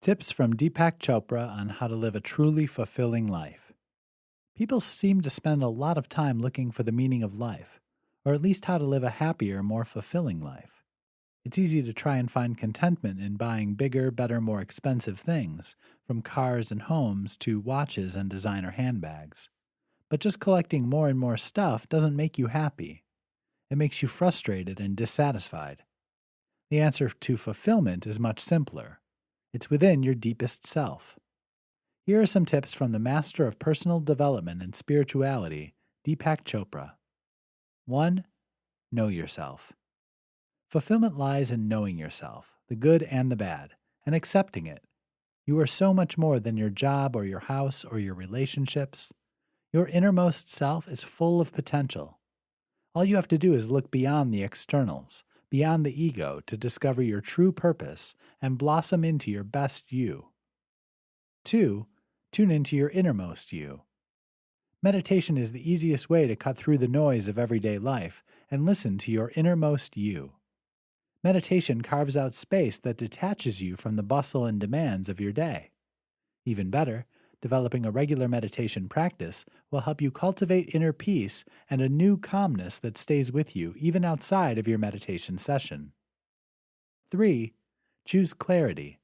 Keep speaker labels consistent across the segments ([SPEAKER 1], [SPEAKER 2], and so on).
[SPEAKER 1] Tips from Deepak Chopra on how to live a truly fulfilling life. People seem to spend a lot of time looking for the meaning of life, or at least how to live a happier, more fulfilling life. It's easy to try and find contentment in buying bigger, better, more expensive things, from cars and homes to watches and designer handbags. But just collecting more and more stuff doesn't make you happy. It makes you frustrated and dissatisfied. The answer to fulfillment is much simpler. It's within your deepest self. Here are some tips from the master of personal development and spirituality, Deepak Chopra. 1. Know yourself. Fulfillment lies in knowing yourself, the good and the bad, and accepting it. You are so much more than your job or your house or your relationships. Your innermost self is full of potential. All you have to do is look beyond the externals, beyond the ego, to discover your true purpose and blossom into your best you. 2. Tune into your innermost you. Meditation is the easiest way to cut through the noise of everyday life and listen to your innermost you. Meditation carves out space that detaches you from the bustle and demands of your day. Even better, developing a regular meditation practice will help you cultivate inner peace and a new calmness that stays with you even outside of your meditation session. 3. Choose clarity.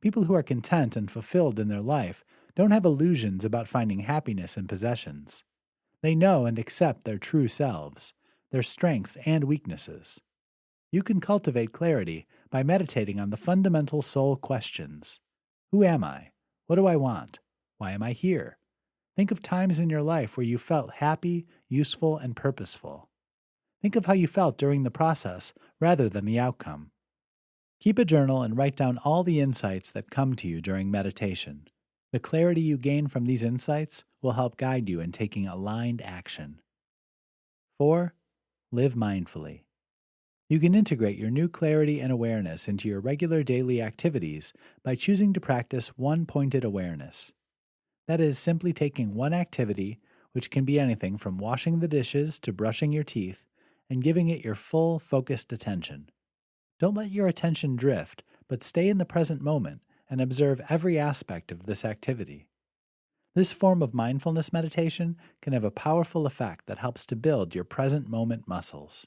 [SPEAKER 1] People who are content and fulfilled in their life don't have illusions about finding happiness in possessions. They know and accept their true selves, their strengths and weaknesses. You can cultivate clarity by meditating on the fundamental soul questions. Who am I? What do I want? Why am I here? Think of times in your life where you felt happy, useful, and purposeful. Think of how you felt during the process rather than the outcome. Keep a journal and write down all the insights that come to you during meditation. The clarity you gain from these insights will help guide you in taking aligned action. 4. Live mindfully. You can integrate your new clarity and awareness into your regular daily activities by choosing to practice one-pointed awareness. That is, simply taking one activity, which can be anything from washing the dishes to brushing your teeth, and giving it your full, focused attention. Don't let your attention drift, but stay in the present moment and observe every aspect of this activity. This form of mindfulness meditation can have a powerful effect that helps to build your present moment muscles.